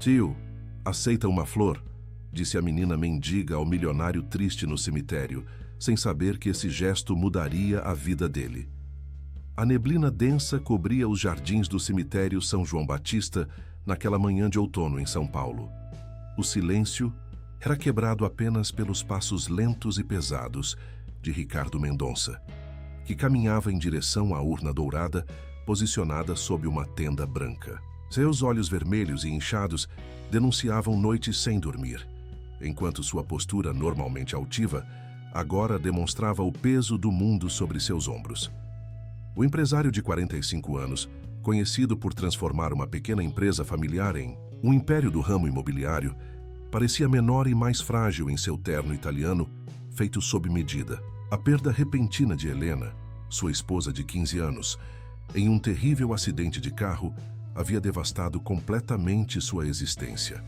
Tio, aceita uma flor? Disse a menina mendiga ao milionário triste no cemitério, sem saber que esse gesto mudaria a vida dele. A neblina densa cobria os jardins do cemitério São João Batista naquela manhã de outono em São Paulo. O silêncio era quebrado apenas pelos passos lentos e pesados de Ricardo Mendonça, que caminhava em direção à urna dourada posicionada sob uma tenda branca. Seus olhos vermelhos e inchados denunciavam noites sem dormir, enquanto sua postura normalmente altiva agora demonstrava o peso do mundo sobre seus ombros. O empresário de 45 anos, conhecido por transformar uma pequena empresa familiar em um império do ramo imobiliário, parecia menor e mais frágil em seu terno italiano, feito sob medida. A perda repentina de Helena, sua esposa de 15 anos, em um terrível acidente de carro, havia devastado completamente sua existência.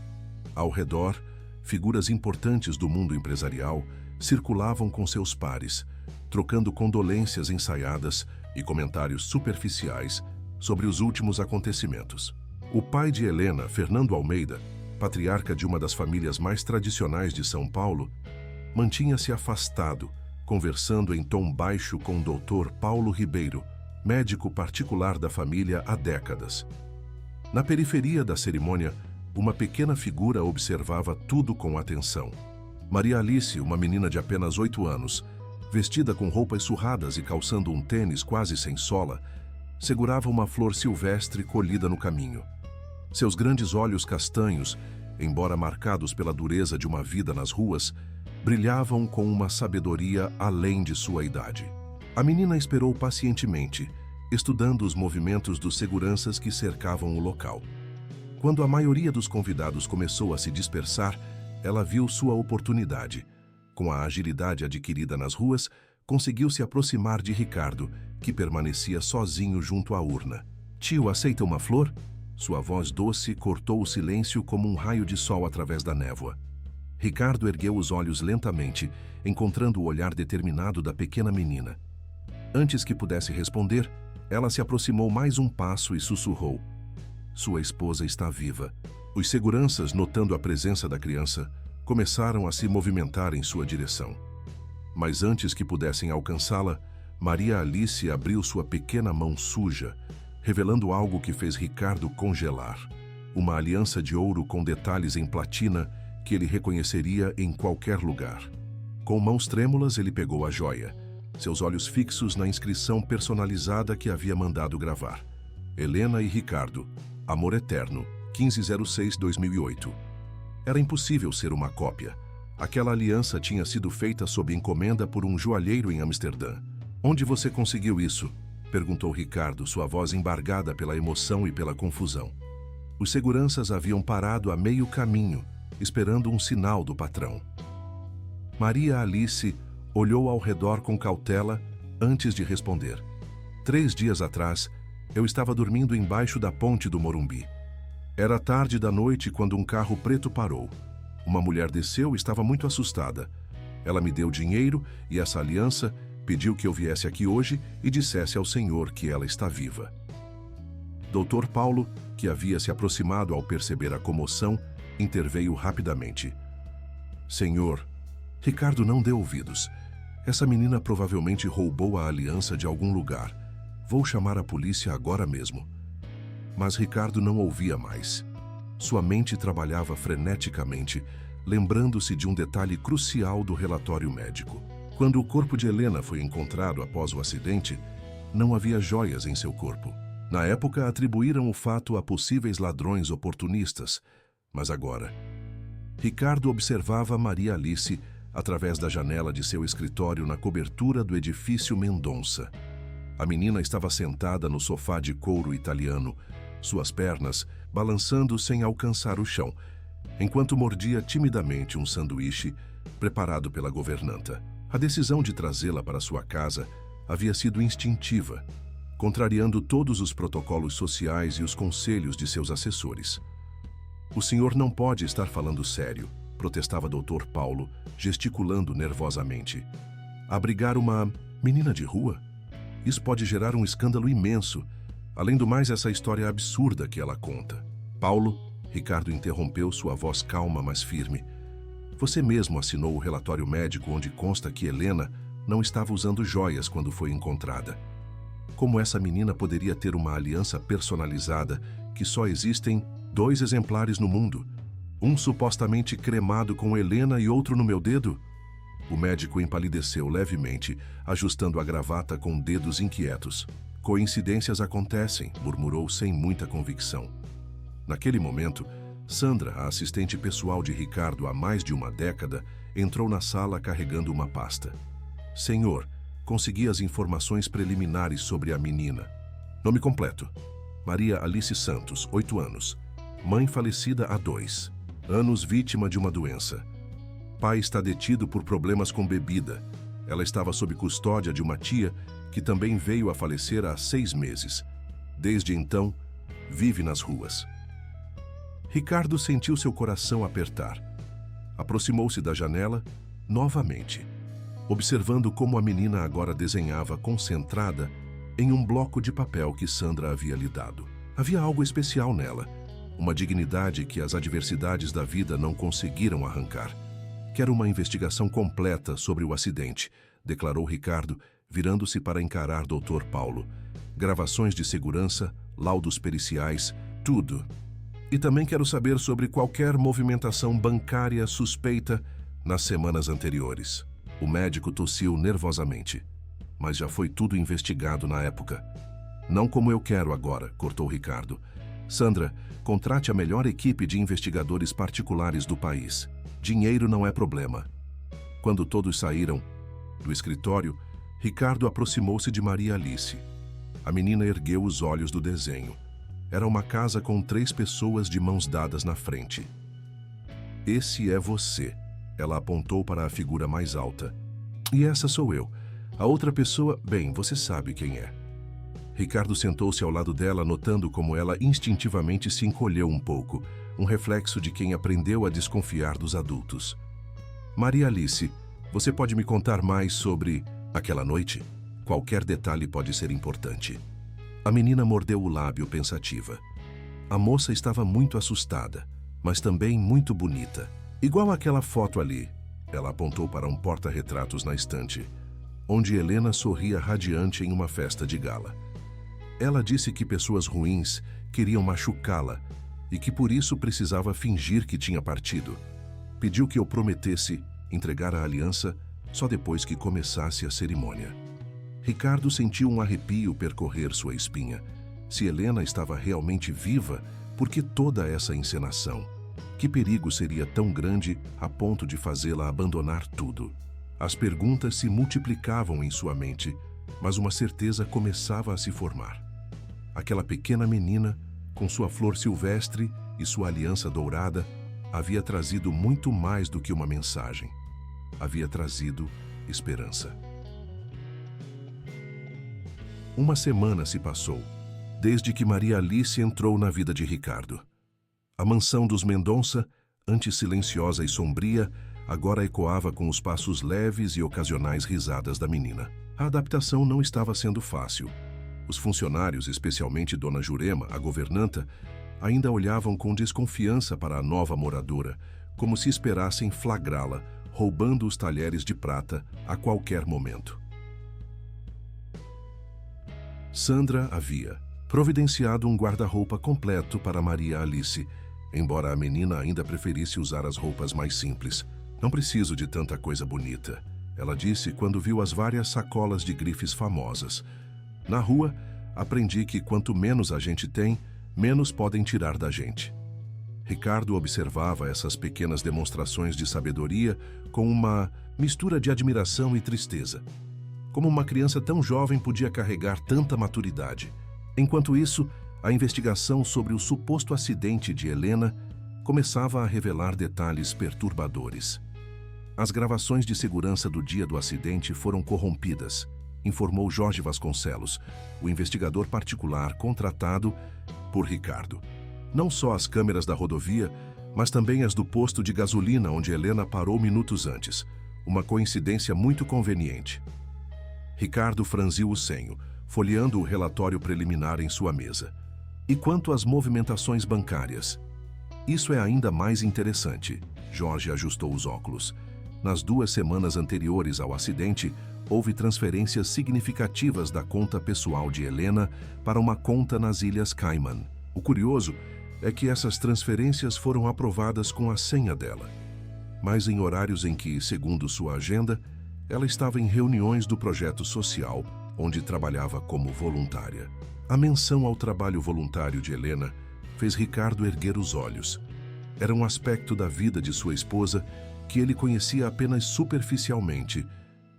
Ao redor, figuras importantes do mundo empresarial circulavam com seus pares, trocando condolências ensaiadas e comentários superficiais sobre os últimos acontecimentos. O pai de Helena, Fernando Almeida, patriarca de uma das famílias mais tradicionais de São Paulo, mantinha-se afastado, conversando em tom baixo com o Dr. Paulo Ribeiro, médico particular da família há décadas. Na periferia da cerimônia, uma pequena figura observava tudo com atenção. Maria Alice, uma menina de apenas 8 anos, vestida com roupas surradas e calçando um tênis quase sem sola, segurava uma flor silvestre colhida no caminho. Seus grandes olhos castanhos, embora marcados pela dureza de uma vida nas ruas, brilhavam com uma sabedoria além de sua idade. A menina esperou pacientemente, estudando os movimentos dos seguranças que cercavam o local. Quando a maioria dos convidados começou a se dispersar, ela viu sua oportunidade. Com a agilidade adquirida nas ruas, conseguiu se aproximar de Ricardo, que permanecia sozinho junto à urna. Tio, aceita uma flor? Sua voz doce cortou o silêncio como um raio de sol através da névoa. Ricardo ergueu os olhos lentamente, encontrando o olhar determinado da pequena menina. Antes que pudesse responder, ela se aproximou mais um passo e sussurrou: "Sua esposa está viva." Os seguranças, notando a presença da criança, começaram a se movimentar em sua direção. Mas antes que pudessem alcançá-la, Maria Alice abriu sua pequena mão suja, revelando algo que fez Ricardo congelar. Uma aliança de ouro com detalhes em platina que ele reconheceria em qualquer lugar. Com mãos trêmulas, ele pegou a joia, seus olhos fixos na inscrição personalizada que havia mandado gravar. Helena e Ricardo, amor eterno, 15/06/2008. Era impossível ser uma cópia. Aquela aliança tinha sido feita sob encomenda por um joalheiro em Amsterdã. "Onde você conseguiu isso?" perguntou Ricardo, sua voz embargada pela emoção e pela confusão. Os seguranças haviam parado a meio caminho, esperando um sinal do patrão. Maria Alice olhou ao redor com cautela antes de responder. 3 dias atrás, eu estava dormindo embaixo da ponte do Morumbi. Era tarde da noite quando um carro preto parou. Uma mulher desceu e estava muito assustada. Ela me deu dinheiro e essa aliança, pediu que eu viesse aqui hoje e dissesse ao senhor que ela está viva. Dr. Paulo, que havia se aproximado ao perceber a comoção, interveio rapidamente. "Senhor, Ricardo não dê ouvidos. Essa menina provavelmente roubou a aliança de algum lugar. Vou chamar a polícia agora mesmo." Mas Ricardo não ouvia mais. Sua mente trabalhava freneticamente, lembrando-se de um detalhe crucial do relatório médico. Quando o corpo de Helena foi encontrado após o acidente, não havia joias em seu corpo. Na época, atribuíram o fato a possíveis ladrões oportunistas, mas agora... Ricardo observava Maria Alice através da janela de seu escritório na cobertura do edifício Mendonça. A menina estava sentada no sofá de couro italiano, suas pernas balançando sem alcançar o chão, enquanto mordia timidamente um sanduíche preparado pela governanta. A decisão de trazê-la para sua casa havia sido instintiva, contrariando todos os protocolos sociais e os conselhos de seus assessores. "O senhor não pode estar falando sério", protestava Dr. Paulo, gesticulando nervosamente. "Abrigar uma menina de rua? Isso pode gerar um escândalo imenso. Além do mais, essa história absurda que ela conta." Paulo, Ricardo interrompeu, sua voz calma, mas firme. Você mesmo assinou o relatório médico onde consta que Helena não estava usando joias quando foi encontrada. Como essa menina poderia ter uma aliança personalizada que só existem 2 exemplares no mundo? Um supostamente cremado com Helena e outro no meu dedo? O médico empalideceu levemente, ajustando a gravata com dedos inquietos. Coincidências acontecem, murmurou sem muita convicção. Naquele momento, Sandra, a assistente pessoal de Ricardo há mais de uma década, entrou na sala carregando uma pasta. Senhor, consegui as informações preliminares sobre a menina. Nome completo: Maria Alice Santos, 8 anos. Mãe falecida há 2 anos, vítima de uma doença. Pai está detido por problemas com bebida. Ela estava sob custódia de uma tia que também veio a falecer há 6 meses. Desde então, vive nas ruas. Ricardo sentiu seu coração apertar. Aproximou-se da janela, novamente, observando como a menina agora desenhava concentrada em um bloco de papel que Sandra havia lhe dado. Havia algo especial nela, uma dignidade que as adversidades da vida não conseguiram arrancar. Quero uma investigação completa sobre o acidente, declarou Ricardo, virando-se para encarar Dr. Paulo. Gravações de segurança, laudos periciais, tudo. E também quero saber sobre qualquer movimentação bancária suspeita nas semanas anteriores. O médico tossiu nervosamente. Mas já foi tudo investigado na época. Não como eu quero agora, cortou Ricardo. Sandra, contrate a melhor equipe de investigadores particulares do país. Dinheiro não é problema. Quando todos saíram do escritório, Ricardo aproximou-se de Maria Alice. A menina ergueu os olhos do desenho. Era uma casa com 3 pessoas de mãos dadas na frente. Esse é você. Ela apontou para a figura mais alta. E essa sou eu. A outra pessoa, bem, você sabe quem é. Ricardo sentou-se ao lado dela, notando como ela instintivamente se encolheu um pouco, um reflexo de quem aprendeu a desconfiar dos adultos. Maria Alice, você pode me contar mais sobre aquela noite? Qualquer detalhe pode ser importante. A menina mordeu o lábio pensativa. A moça estava muito assustada, mas também muito bonita. Igual àquela foto ali. Ela apontou para um porta-retratos na estante, onde Helena sorria radiante em uma festa de gala. Ela disse que pessoas ruins queriam machucá-la e que por isso precisava fingir que tinha partido. Pediu que eu prometesse entregar a aliança só depois que começasse a cerimônia. Ricardo sentiu um arrepio percorrer sua espinha. Se Helena estava realmente viva, por que toda essa encenação? Que perigo seria tão grande a ponto de fazê-la abandonar tudo? As perguntas se multiplicavam em sua mente, mas uma certeza começava a se formar. Aquela pequena menina, com sua flor silvestre e sua aliança dourada, havia trazido muito mais do que uma mensagem. Havia trazido esperança. Uma semana se passou, desde que Maria Alice entrou na vida de Ricardo. A mansão dos Mendonça, antes silenciosa e sombria, agora ecoava com os passos leves e ocasionais risadas da menina. A adaptação não estava sendo fácil. Os funcionários, especialmente Dona Jurema, a governanta, ainda olhavam com desconfiança para a nova moradora, como se esperassem flagrá-la, roubando os talheres de prata a qualquer momento. Sandra havia providenciado um guarda-roupa completo para Maria Alice, embora a menina ainda preferisse usar as roupas mais simples. Não preciso de tanta coisa bonita, ela disse quando viu as várias sacolas de grifes famosas. Na rua, aprendi que quanto menos a gente tem, menos podem tirar da gente. Ricardo observava essas pequenas demonstrações de sabedoria com uma mistura de admiração e tristeza. Como uma criança tão jovem podia carregar tanta maturidade? Enquanto isso, a investigação sobre o suposto acidente de Helena começava a revelar detalhes perturbadores. As gravações de segurança do dia do acidente foram corrompidas, informou Jorge Vasconcelos, o investigador particular contratado por Ricardo. Não só as câmeras da rodovia, mas também as do posto de gasolina onde Helena parou minutos antes. Uma coincidência muito conveniente. Ricardo franziu o senho, folheando o relatório preliminar em sua mesa. E quanto às movimentações bancárias? Isso é ainda mais interessante. Jorge ajustou os óculos. Nas 2 semanas anteriores ao acidente, houve transferências significativas da conta pessoal de Helena para uma conta nas Ilhas Cayman. O curioso é que essas transferências foram aprovadas com a senha dela, mas em horários em que, segundo sua agenda, ela estava em reuniões do projeto social, onde trabalhava como voluntária. A menção ao trabalho voluntário de Helena fez Ricardo erguer os olhos. Era um aspecto da vida de sua esposa que ele conhecia apenas superficialmente.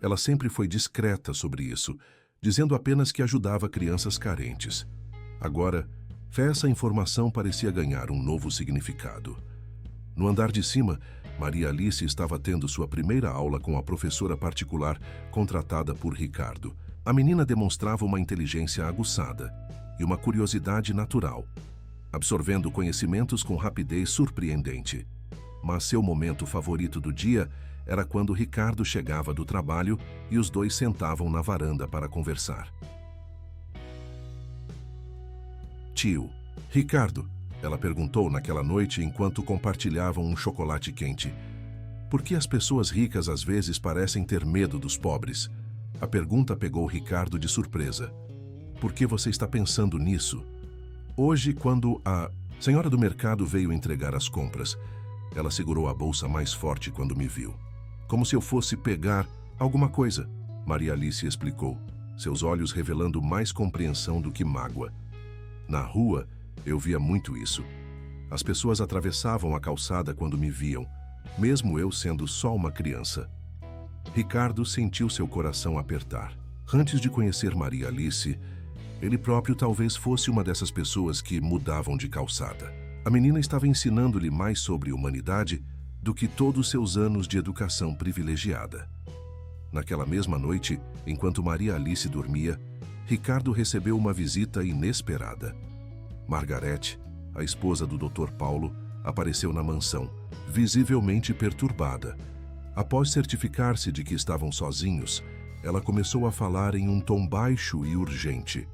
Ela sempre foi discreta sobre isso, dizendo apenas que ajudava crianças carentes. Agora, essa informação parecia ganhar um novo significado. No andar de cima, Maria Alice estava tendo sua primeira aula com a professora particular contratada por Ricardo. A menina demonstrava uma inteligência aguçada e uma curiosidade natural, absorvendo conhecimentos com rapidez surpreendente. Mas seu momento favorito do dia era quando Ricardo chegava do trabalho e os dois sentavam na varanda para conversar. Tio, Ricardo, ela perguntou naquela noite enquanto compartilhavam um chocolate quente. Por que as pessoas ricas às vezes parecem ter medo dos pobres? A pergunta pegou Ricardo de surpresa. Por que você está pensando nisso? Hoje, quando a senhora do mercado veio entregar as compras, ela segurou a bolsa mais forte quando me viu. Como se eu fosse pegar alguma coisa, Maria Alice explicou, seus olhos revelando mais compreensão do que mágoa. Na rua, eu via muito isso. As pessoas atravessavam a calçada quando me viam, mesmo eu sendo só uma criança. Ricardo sentiu seu coração apertar. Antes de conhecer Maria Alice, ele próprio talvez fosse uma dessas pessoas que mudavam de calçada. A menina estava ensinando-lhe mais sobre humanidade do que todos seus anos de educação privilegiada. Naquela mesma noite, enquanto Maria Alice dormia, Ricardo recebeu uma visita inesperada. Margarete, a esposa do Dr. Paulo, apareceu na mansão, visivelmente perturbada. Após certificar-se de que estavam sozinhos, ela começou a falar em um tom baixo e urgente.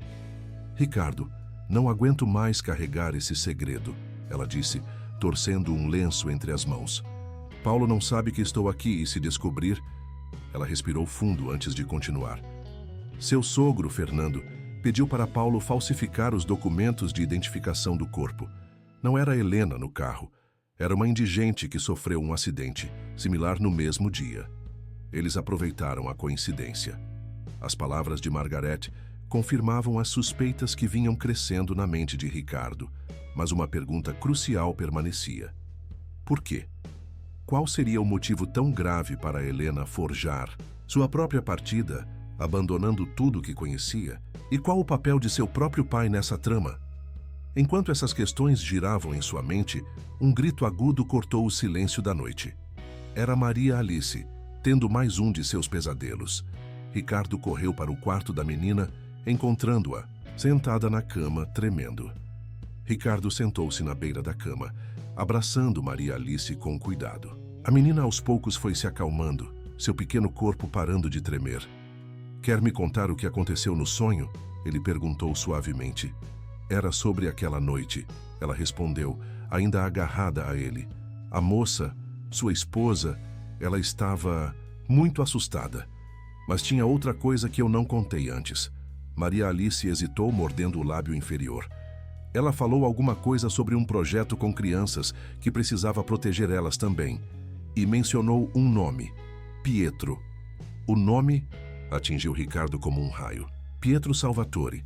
Ricardo, não aguento mais carregar esse segredo, ela disse, torcendo um lenço entre as mãos. Paulo não sabe que estou aqui e se descobrir... Ela respirou fundo antes de continuar. Seu sogro, Fernando, pediu para Paulo falsificar os documentos de identificação do corpo. Não era Helena no carro. Era uma indigente que sofreu um acidente, similar no mesmo dia. Eles aproveitaram a coincidência. As palavras de Margarete confirmavam as suspeitas que vinham crescendo na mente de Ricardo, mas uma pergunta crucial permanecia. Por quê? Qual seria o motivo tão grave para Helena forjar sua própria partida, abandonando tudo o que conhecia? E qual o papel de seu próprio pai nessa trama? Enquanto essas questões giravam em sua mente, um grito agudo cortou o silêncio da noite. Era Maria Alice, tendo mais um de seus pesadelos. Ricardo correu para o quarto da menina, encontrando-a, sentada na cama, tremendo. Ricardo sentou-se na beira da cama, abraçando Maria Alice com cuidado. A menina aos poucos foi se acalmando, seu pequeno corpo parando de tremer. Quer me contar o que aconteceu no sonho? Ele perguntou suavemente. Era sobre aquela noite, ela respondeu, ainda agarrada a ele. A moça, sua esposa, ela estava muito assustada. Mas tinha outra coisa que eu não contei antes. Maria Alice hesitou, mordendo o lábio inferior. Ela falou alguma coisa sobre um projeto com crianças que precisava proteger elas também. E mencionou um nome, Pietro. O nome atingiu Ricardo como um raio. Pietro Salvatore.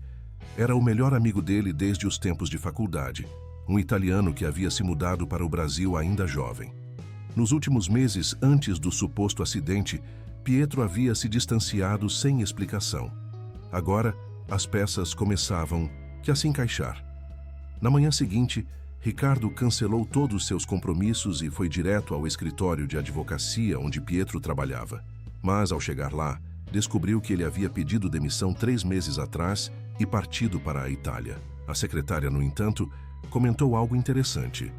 Era o melhor amigo dele desde os tempos de faculdade, um italiano que havia se mudado para o Brasil ainda jovem. Nos últimos meses antes do suposto acidente, Pietro havia se distanciado sem explicação. Agora, as peças começavam a se encaixar. Na manhã seguinte, Ricardo cancelou todos seus compromissos e foi direto ao escritório de advocacia onde Pietro trabalhava. Mas, ao chegar lá, descobriu que ele havia pedido demissão 3 meses atrás e partido para a Itália. A secretária, no entanto, comentou algo interessante.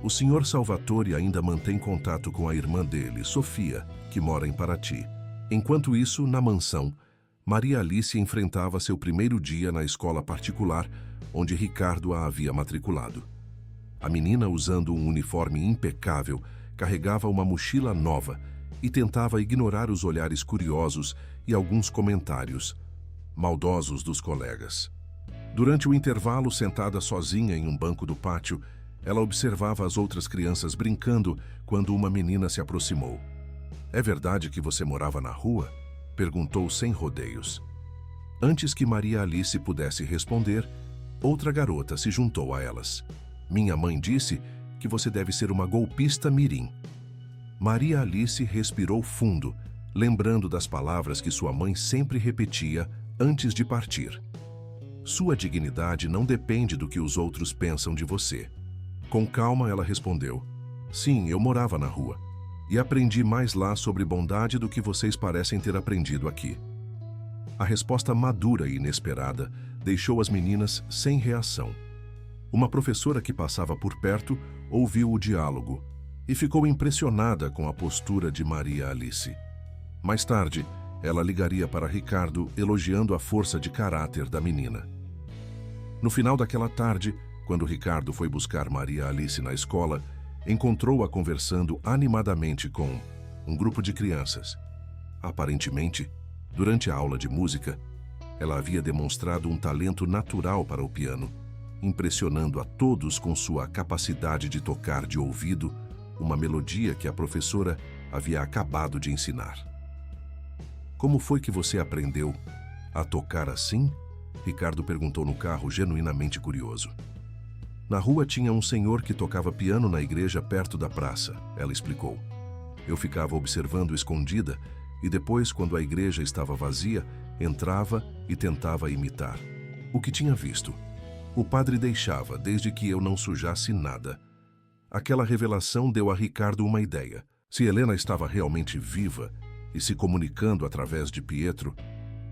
O Sr. Salvatore ainda mantém contato com a irmã dele, Sofia, que mora em Paraty. Enquanto isso, na mansão, Maria Alice enfrentava seu primeiro dia na escola particular, onde Ricardo a havia matriculado. A menina, usando um uniforme impecável, carregava uma mochila nova e tentava ignorar os olhares curiosos e alguns comentários maldosos dos colegas. Durante o intervalo, sentada sozinha em um banco do pátio, ela observava as outras crianças brincando quando uma menina se aproximou. "É verdade que você morava na rua?" perguntou sem rodeios. Antes que Maria Alice pudesse responder, outra garota se juntou a elas. "Minha mãe disse que você deve ser uma golpista mirim." Maria Alice respirou fundo, lembrando das palavras que sua mãe sempre repetia antes de partir. "Sua dignidade não depende do que os outros pensam de você." Com calma, ela respondeu: "Sim, eu morava na rua. E aprendi mais lá sobre bondade do que vocês parecem ter aprendido aqui." A resposta madura e inesperada deixou as meninas sem reação. Uma professora que passava por perto ouviu o diálogo e ficou impressionada com a postura de Maria Alice. Mais tarde, ela ligaria para Ricardo elogiando a força de caráter da menina. No final daquela tarde, quando Ricardo foi buscar Maria Alice na escola, encontrou-a conversando animadamente com um grupo de crianças. Aparentemente, durante a aula de música, ela havia demonstrado um talento natural para o piano, impressionando a todos com sua capacidade de tocar de ouvido uma melodia que a professora havia acabado de ensinar. "Como foi que você aprendeu a tocar assim?" Ricardo perguntou no carro, genuinamente curioso. "Na rua tinha um senhor que tocava piano na igreja perto da praça", ela explicou. "Eu ficava observando escondida e depois, quando a igreja estava vazia, entrava e tentava imitar o que tinha visto. O padre deixava, desde que eu não sujasse nada." Aquela revelação deu a Ricardo uma ideia. Se Helena estava realmente viva e se comunicando através de Pietro,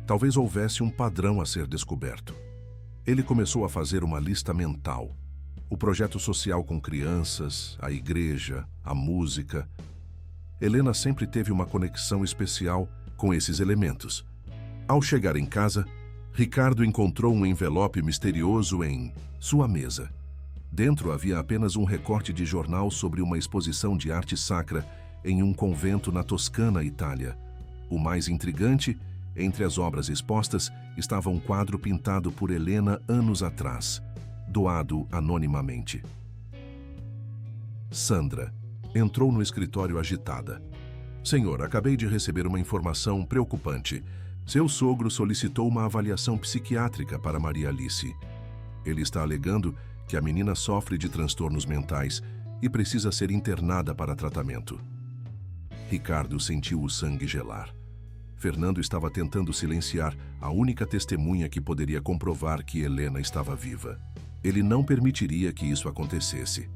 talvez houvesse um padrão a ser descoberto. Ele começou a fazer uma lista mental. O projeto social com crianças, a igreja, a música. Helena sempre teve uma conexão especial com esses elementos. Ao chegar em casa, Ricardo encontrou um envelope misterioso em sua mesa. Dentro havia apenas um recorte de jornal sobre uma exposição de arte sacra em um convento na Toscana, Itália. O mais intrigante, entre as obras expostas, estava um quadro pintado por Helena anos atrás, doado anonimamente. Sandra entrou no escritório agitada. "Senhor, acabei de receber uma informação preocupante. Seu sogro solicitou uma avaliação psiquiátrica para Maria Alice. Ele está alegando que a menina sofre de transtornos mentais e precisa ser internada para tratamento." Ricardo sentiu o sangue gelar. Fernando estava tentando silenciar a única testemunha que poderia comprovar que Helena estava viva. Ele não permitiria que isso acontecesse.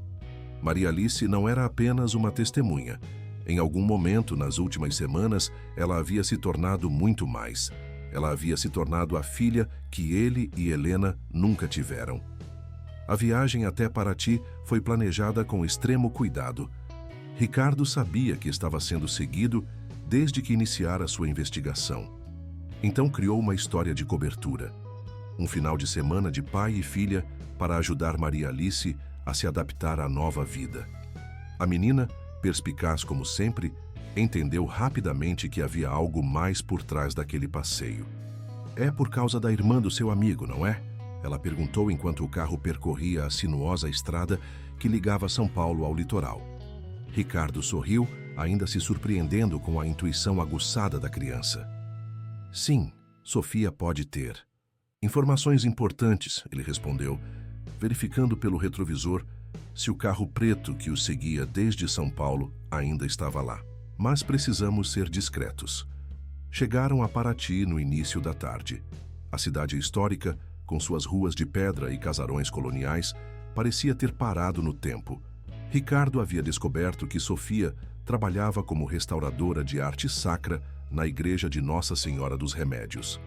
Maria Alice não era apenas uma testemunha. Em algum momento, nas últimas semanas, ela havia se tornado muito mais. Ela havia se tornado a filha que ele e Helena nunca tiveram. A viagem até Paraty foi planejada com extremo cuidado. Ricardo sabia que estava sendo seguido desde que iniciara sua investigação. Então criou uma história de cobertura. Um final de semana de pai e filha para ajudar Maria Alice a se adaptar à nova vida. A menina, perspicaz como sempre, entendeu rapidamente que havia algo mais por trás daquele passeio. "É por causa da irmã do seu amigo, não é?" ela perguntou enquanto o carro percorria a sinuosa estrada que ligava São Paulo ao litoral. Ricardo sorriu, ainda se surpreendendo com a intuição aguçada da criança. "Sim, Sofia pode ter informações importantes", ele respondeu, verificando pelo retrovisor se o carro preto que o seguia desde São Paulo ainda estava lá. "Mas precisamos ser discretos." Chegaram a Paraty no início da tarde. A cidade histórica, com suas ruas de pedra e casarões coloniais, parecia ter parado no tempo. Ricardo havia descoberto que Sofia trabalhava como restauradora de arte sacra na igreja de Nossa Senhora dos Remédios.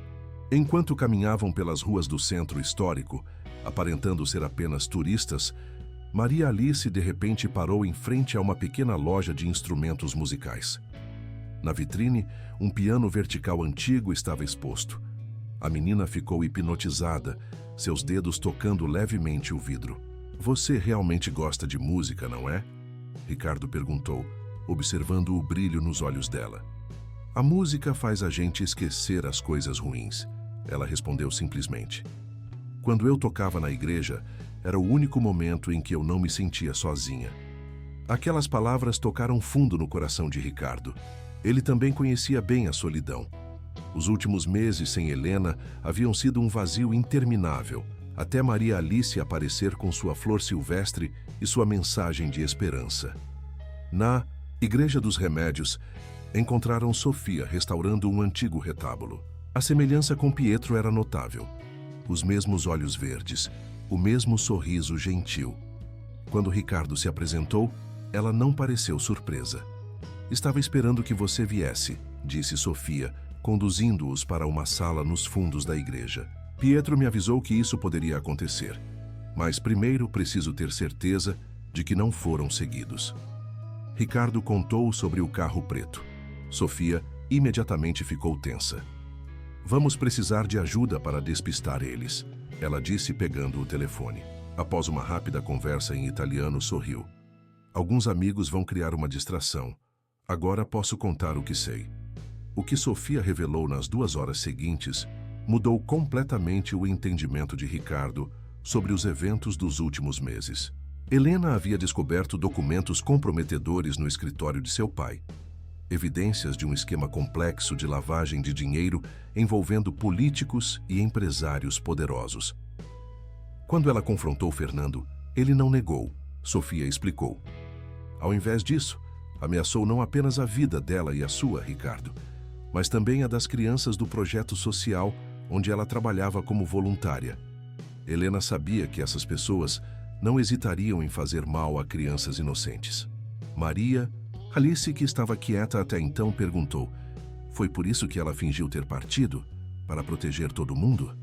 Enquanto caminhavam pelas ruas do centro histórico, aparentando ser apenas turistas, Maria Alice de repente parou em frente a uma pequena loja de instrumentos musicais. Na vitrine, um piano vertical antigo estava exposto. A menina ficou hipnotizada, seus dedos tocando levemente o vidro. Você realmente gosta de música, não é? Ricardo perguntou, observando o brilho nos olhos dela. A música faz a gente esquecer as coisas ruins. Ela respondeu simplesmente. Quando eu tocava na igreja, era o único momento em que eu não me sentia sozinha. Aquelas palavras tocaram fundo no coração de Ricardo. Ele também conhecia bem a solidão. Os últimos meses sem Helena haviam sido um vazio interminável, até Maria Alice aparecer com sua flor silvestre e sua mensagem de esperança. Na Igreja dos Remédios, encontraram Sofia restaurando um antigo retábulo. A semelhança com Pietro era notável. Os mesmos olhos verdes, o mesmo sorriso gentil. Quando Ricardo se apresentou, ela não pareceu surpresa. Estava esperando que você viesse, disse Sofia, conduzindo-os para uma sala nos fundos da igreja. Pietro me avisou que isso poderia acontecer, mas primeiro preciso ter certeza de que não foram seguidos. Ricardo contou sobre o carro preto. Sofia imediatamente ficou tensa. Vamos precisar de ajuda para despistar eles, ela disse pegando o telefone. Após uma rápida conversa em italiano, sorriu. Alguns amigos vão criar uma distração. Agora posso contar o que sei. O que Sofia revelou nas 2 horas seguintes mudou completamente o entendimento de Ricardo sobre os eventos dos últimos meses. Helena havia descoberto documentos comprometedores no escritório de seu pai. Evidências de um esquema complexo de lavagem de dinheiro envolvendo políticos e empresários poderosos. Quando ela confrontou Fernando, ele não negou, Sofia explicou. Ao invés disso, ameaçou não apenas a vida dela e a sua, Ricardo, mas também a das crianças do projeto social onde ela trabalhava como voluntária. Helena sabia que essas pessoas não hesitariam em fazer mal a crianças inocentes. Maria Alice, que estava quieta até então, perguntou: foi por isso que ela fingiu ter partido? Para proteger todo mundo?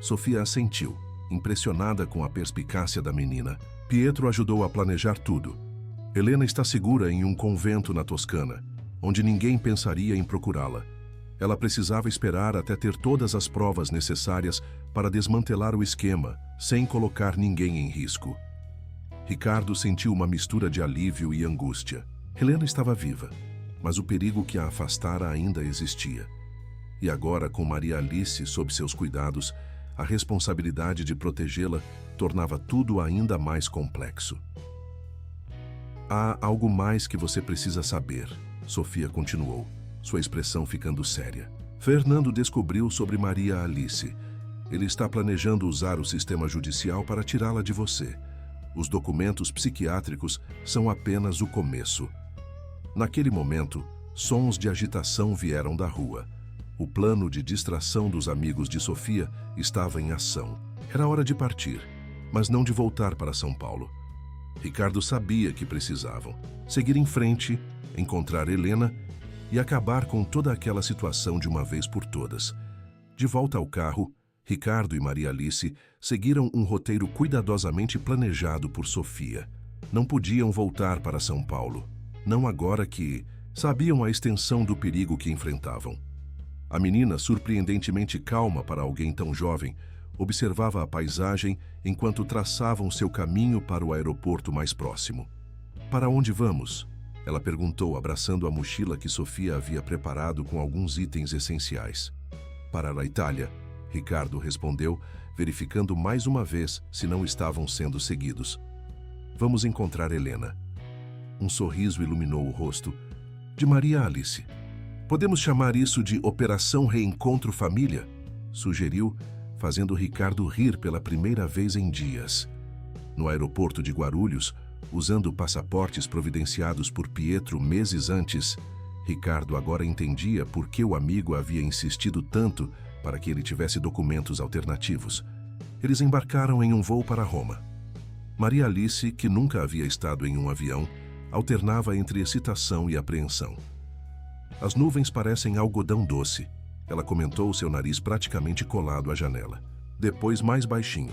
Sofia assentiu, impressionada com a perspicácia da menina. Pietro ajudou a planejar tudo. Helena está segura em um convento na Toscana, onde ninguém pensaria em procurá-la. Ela precisava esperar até ter todas as provas necessárias para desmantelar o esquema, sem colocar ninguém em risco. Ricardo sentiu uma mistura de alívio e angústia. Helena estava viva, mas o perigo que a afastara ainda existia. E agora, com Maria Alice sob seus cuidados, a responsabilidade de protegê-la tornava tudo ainda mais complexo. Há algo mais que você precisa saber, Sofia continuou, sua expressão ficando séria. Fernando descobriu sobre Maria Alice. Ele está planejando usar o sistema judicial para tirá-la de você. Os documentos psiquiátricos são apenas o começo. Naquele momento, sons de agitação vieram da rua. O plano de distração dos amigos de Sofia estava em ação. Era hora de partir, mas não de voltar para São Paulo. Ricardo sabia que precisavam seguir em frente, encontrar Helena e acabar com toda aquela situação de uma vez por todas. De volta ao carro, Ricardo e Maria Alice seguiram um roteiro cuidadosamente planejado por Sofia. Não podiam voltar para São Paulo, não agora que sabiam a extensão do perigo que enfrentavam. A menina, surpreendentemente calma para alguém tão jovem, observava a paisagem enquanto traçavam seu caminho para o aeroporto mais próximo. Para onde vamos? Ela perguntou, abraçando a mochila que Sofia havia preparado com alguns itens essenciais. Para a Itália, Ricardo respondeu, verificando mais uma vez se não estavam sendo seguidos. Vamos encontrar Helena. Um sorriso iluminou o rosto de Maria Alice. Podemos chamar isso de Operação Reencontro Família? Sugeriu, fazendo Ricardo rir pela primeira vez em dias. No aeroporto de Guarulhos, usando passaportes providenciados por Pietro meses antes, Ricardo agora entendia por que o amigo havia insistido tanto para que ele tivesse documentos alternativos. Eles embarcaram em um voo para Roma. Maria Alice, que nunca havia estado em um avião, alternava entre excitação e apreensão. As nuvens parecem algodão doce, ela comentou, seu nariz praticamente colado à janela. Depois, mais baixinho.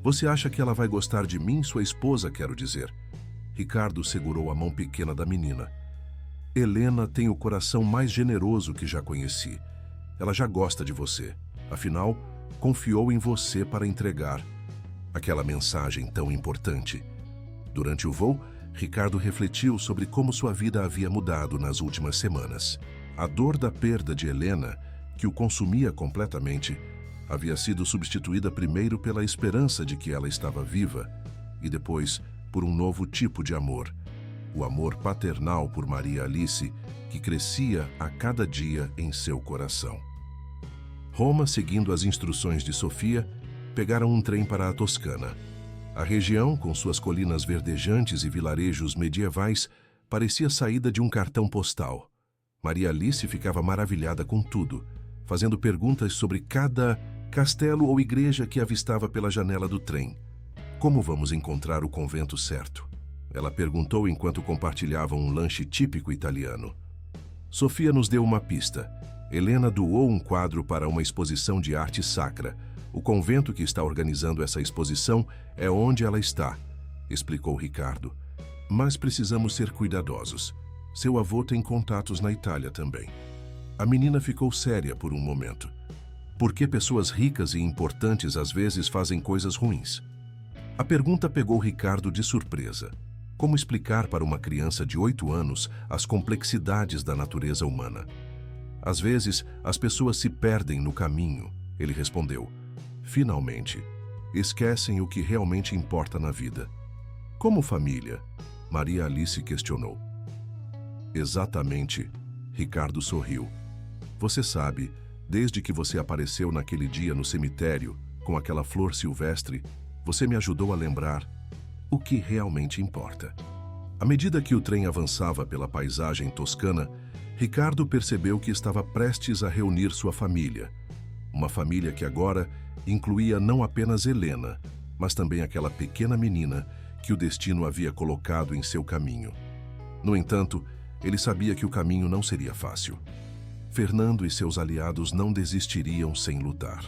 Você acha que ela vai gostar de mim, sua esposa, quero dizer? Ricardo segurou a mão pequena da menina. Helena tem o coração mais generoso que já conheci. Ela já gosta de você. Afinal, confiou em você para entregar. aquela mensagem tão importante. Durante o voo, Ricardo refletiu sobre como sua vida havia mudado nas últimas semanas. A dor da perda de Helena, que o consumia completamente, havia sido substituída primeiro pela esperança de que ela estava viva e depois por um novo tipo de amor, o amor paternal por Maria Alice, que crescia a cada dia em seu coração. Roma, seguindo as instruções de Sofia, pegaram um trem para a Toscana. A região, com suas colinas verdejantes e vilarejos medievais, parecia saída de um cartão postal. Maria Alice ficava maravilhada com tudo, fazendo perguntas sobre cada castelo ou igreja que avistava pela janela do trem. Como vamos encontrar o convento certo? Ela perguntou enquanto compartilhavam um lanche típico italiano. Sofia nos deu uma pista. Helena doou um quadro para uma exposição de arte sacra. O convento que está organizando essa exposição é onde ela está, explicou Ricardo. Mas precisamos ser cuidadosos. Seu avô tem contatos na Itália também. A menina ficou séria por um momento. Por que pessoas ricas e importantes às vezes fazem coisas ruins? A pergunta pegou Ricardo de surpresa. Como explicar para uma criança de 8 anos as complexidades da natureza humana? Às vezes, as pessoas se perdem no caminho, ele respondeu. Finalmente, esquecem o que realmente importa na vida. Como família? Maria Alice questionou. Exatamente, Ricardo sorriu. Você sabe, desde que você apareceu naquele dia no cemitério, com aquela flor silvestre, você me ajudou a lembrar o que realmente importa. À medida que o trem avançava pela paisagem toscana, Ricardo percebeu que estava prestes a reunir sua família. Uma família que agora incluía não apenas Helena, mas também aquela pequena menina que o destino havia colocado em seu caminho. No entanto, ele sabia que o caminho não seria fácil. Fernando e seus aliados não desistiriam sem lutar.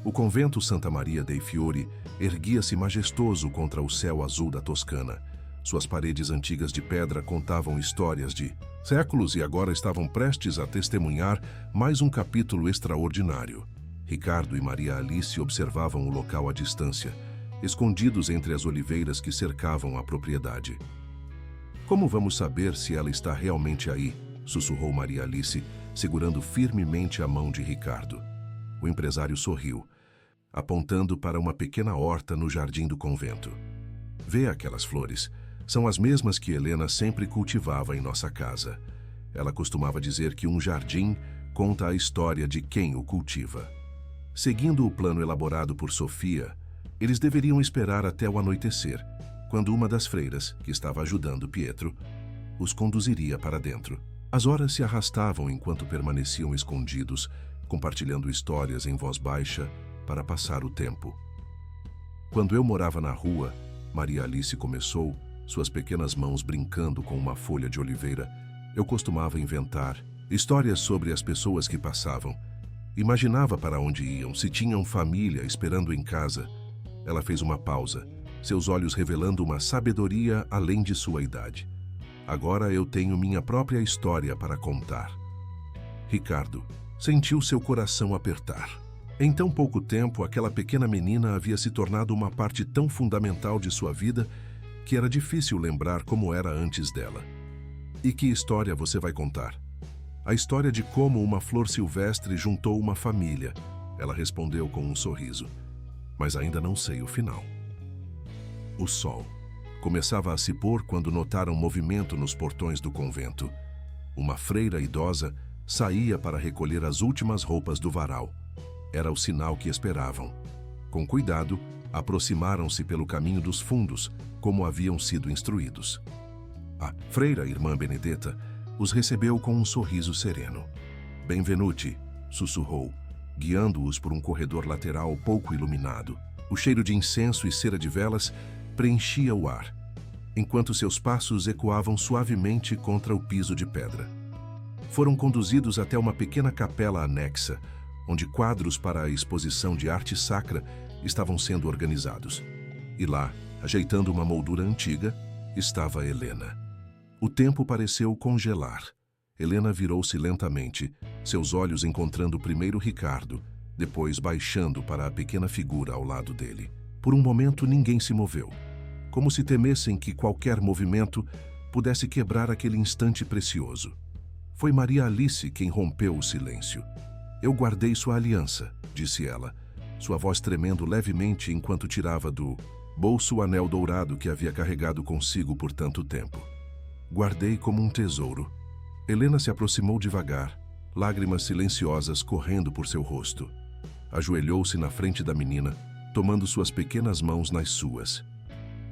O convento Santa Maria dei Fiori erguia-se majestoso contra o céu azul da Toscana. Suas paredes antigas de pedra contavam histórias de séculos e agora estavam prestes a testemunhar mais um capítulo extraordinário. Ricardo e Maria Alice observavam o local à distância, escondidos entre as oliveiras que cercavam a propriedade. Como vamos saber se ela está realmente aí? Sussurrou Maria Alice, segurando firmemente a mão de Ricardo. O empresário sorriu, apontando para uma pequena horta no jardim do convento. Vê aquelas flores. São as mesmas que Helena sempre cultivava em nossa casa. Ela costumava dizer que um jardim conta a história de quem o cultiva. Seguindo o plano elaborado por Sofia, eles deveriam esperar até o anoitecer, quando uma das freiras, que estava ajudando Pietro, os conduziria para dentro. As horas se arrastavam enquanto permaneciam escondidos, compartilhando histórias em voz baixa para passar o tempo. Quando eu morava na rua, Maria Alice começou, suas pequenas mãos brincando com uma folha de oliveira, eu costumava inventar histórias sobre as pessoas que passavam. Imaginava para onde iam, se tinham família esperando em casa. Ela fez uma pausa, seus olhos revelando uma sabedoria além de sua idade. Agora eu tenho minha própria história para contar. Ricardo sentiu seu coração apertar. Em tão pouco tempo, aquela pequena menina havia se tornado uma parte tão fundamental de sua vida que era difícil lembrar como era antes dela. E que história você vai contar? A história de como uma flor silvestre juntou uma família, ela respondeu com um sorriso. Mas ainda não sei o final. O sol começava a se pôr quando notaram movimento nos portões do convento. Uma freira idosa saía para recolher as últimas roupas do varal. Era o sinal que esperavam. Com cuidado, aproximaram-se pelo caminho dos fundos, como haviam sido instruídos. A freira, irmã Benedetta, os recebeu com um sorriso sereno. Benvenuti, sussurrou, guiando-os por um corredor lateral pouco iluminado. O cheiro de incenso e cera de velas preenchia o ar, enquanto seus passos ecoavam suavemente contra o piso de pedra. Foram conduzidos até uma pequena capela anexa, onde quadros para a exposição de arte sacra estavam sendo organizados. E lá, ajeitando uma moldura antiga, estava Helena. O tempo pareceu congelar. Helena virou-se lentamente, seus olhos encontrando primeiro Ricardo, depois baixando para a pequena figura ao lado dele. Por um momento, ninguém se moveu, como se temessem que qualquer movimento pudesse quebrar aquele instante precioso. Foi Maria Alice quem rompeu o silêncio. Eu guardei sua aliança, disse ela, sua voz tremendo levemente enquanto tirava do bolso o anel dourado que havia carregado consigo por tanto tempo. Guardei como um tesouro. Helena se aproximou devagar, lágrimas silenciosas correndo por seu rosto. Ajoelhou-se na frente da menina, tomando suas pequenas mãos nas suas.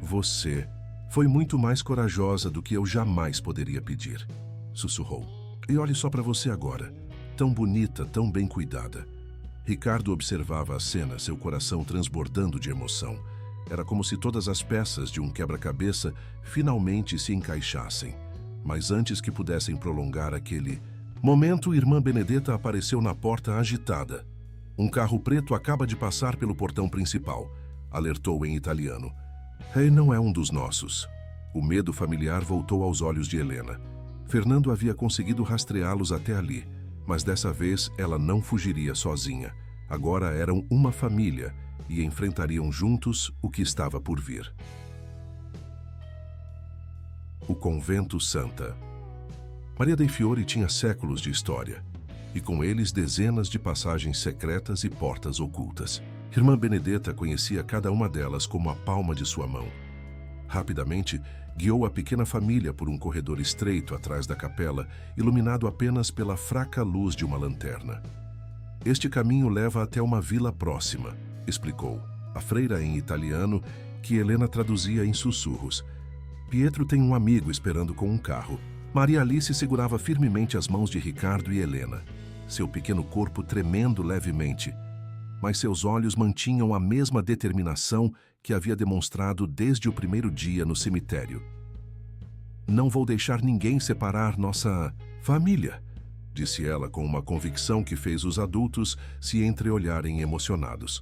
Você foi muito mais corajosa do que eu jamais poderia pedir, sussurrou. E olhe só para você agora, tão bonita, tão bem cuidada. Ricardo observava a cena, seu coração transbordando de emoção. Era como se todas as peças de um quebra-cabeça finalmente se encaixassem. Mas antes que pudessem prolongar aquele momento, Irmã Benedetta apareceu na porta agitada. Um carro preto acaba de passar pelo portão principal, alertou em italiano. Rei não é um dos nossos. O medo familiar voltou aos olhos de Helena. Fernando havia conseguido rastreá-los até ali, mas dessa vez ela não fugiria sozinha. Agora eram uma família e enfrentariam juntos o que estava por vir. O Convento Santa. Maria dei Fiori tinha séculos de história, e com eles dezenas de passagens secretas e portas ocultas. Irmã Benedetta conhecia cada uma delas como a palma de sua mão. Rapidamente, guiou a pequena família por um corredor estreito atrás da capela, iluminado apenas pela fraca luz de uma lanterna. Este caminho leva até uma vila próxima, explicou, a freira em italiano, que Helena traduzia em sussurros. Pietro tem um amigo esperando com um carro. Maria Alice segurava firmemente as mãos de Ricardo e Helena, seu pequeno corpo tremendo levemente, mas seus olhos mantinham a mesma determinação que havia demonstrado desde o primeiro dia no cemitério. Não vou deixar ninguém separar nossa família, disse ela com uma convicção que fez os adultos se entreolharem emocionados.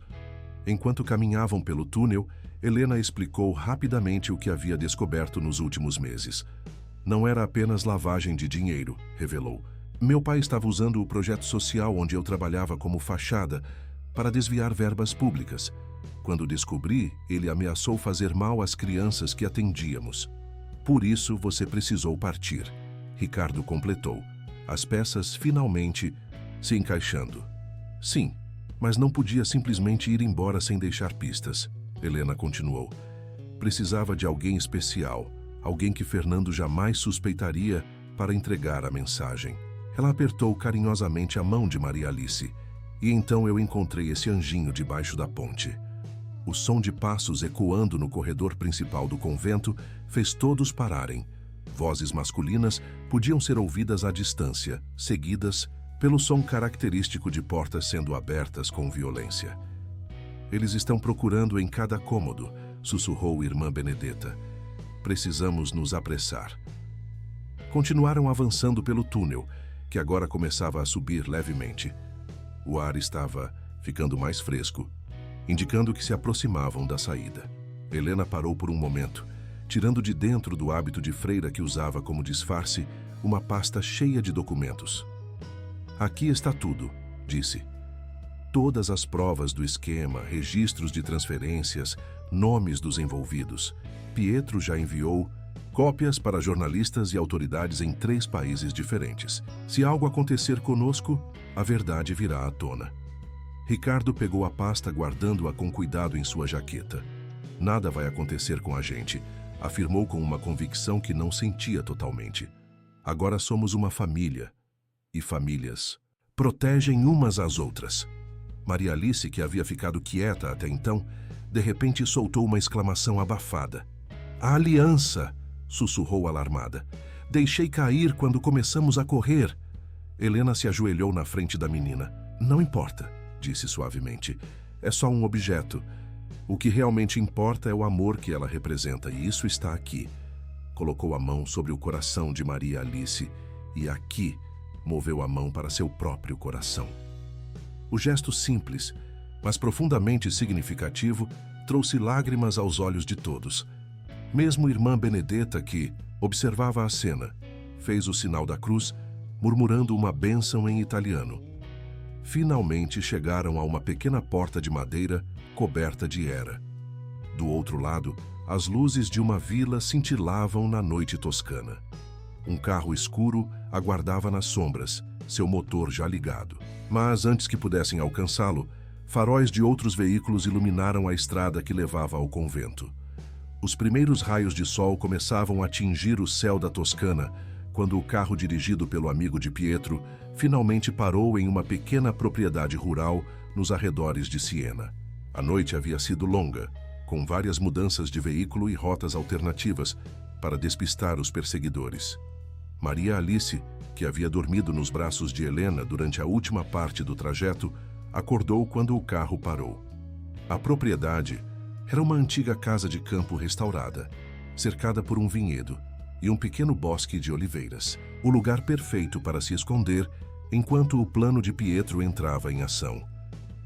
Enquanto caminhavam pelo túnel, Helena explicou rapidamente o que havia descoberto nos últimos meses. Não era apenas lavagem de dinheiro, revelou. Meu pai estava usando o projeto social onde eu trabalhava como fachada para desviar verbas públicas. Quando descobri, ele ameaçou fazer mal às crianças que atendíamos. Por isso você precisou partir, Ricardo completou, as peças finalmente se encaixando. Sim, mas não podia simplesmente ir embora sem deixar pistas, Helena continuou. Precisava de alguém especial, alguém que Fernando jamais suspeitaria para entregar a mensagem. Ela apertou carinhosamente a mão de Maria Alice, e então eu encontrei esse anjinho debaixo da ponte. O som de passos ecoando no corredor principal do convento fez todos pararem. Vozes masculinas podiam ser ouvidas à distância, seguidas pelo som característico de portas sendo abertas com violência. Eles estão procurando em cada cômodo, sussurrou Irmã Benedetta. Precisamos nos apressar. Continuaram avançando pelo túnel, que agora começava a subir levemente. O ar estava ficando mais fresco, indicando que se aproximavam da saída. Helena parou por um momento, tirando de dentro do hábito de freira que usava como disfarce uma pasta cheia de documentos. Aqui está tudo, disse. Todas as provas do esquema, registros de transferências, nomes dos envolvidos. Pietro já enviou cópias para jornalistas e autoridades em 3 países diferentes. Se algo acontecer conosco, a verdade virá à tona. Ricardo pegou a pasta guardando-a com cuidado em sua jaqueta. Nada vai acontecer com a gente, afirmou com uma convicção que não sentia totalmente. Agora somos uma família, e famílias protegem umas às outras. Maria Alice, que havia ficado quieta até então, de repente soltou uma exclamação abafada. A aliança! Sussurrou alarmada. Deixei cair quando começamos a correr. Helena se ajoelhou na frente da menina. Não importa, disse suavemente. É só um objeto. O que realmente importa é o amor que ela representa, e isso está aqui. Colocou a mão sobre o coração de Maria Alice e aqui moveu a mão para seu próprio coração. O gesto simples, mas profundamente significativo, trouxe lágrimas aos olhos de todos. Mesmo Irmã Benedetta, que observava a cena, fez o sinal da cruz, murmurando uma bênção em italiano. Finalmente chegaram a uma pequena porta de madeira coberta de era. Do outro lado, as luzes de uma vila cintilavam na noite toscana. Um carro escuro aguardava nas sombras, seu motor já ligado. Mas antes que pudessem alcançá-lo, faróis de outros veículos iluminaram a estrada que levava ao convento. Os primeiros raios de sol começavam a atingir o céu da Toscana, quando o carro dirigido pelo amigo de Pietro finalmente parou em uma pequena propriedade rural nos arredores de Siena. A noite havia sido longa, com várias mudanças de veículo e rotas alternativas para despistar os perseguidores. Maria Alice, que havia dormido nos braços de Helena durante a última parte do trajeto, acordou quando o carro parou. A propriedade era uma antiga casa de campo restaurada, cercada por um vinhedo e um pequeno bosque de oliveiras, o lugar perfeito para se esconder enquanto o plano de Pietro entrava em ação.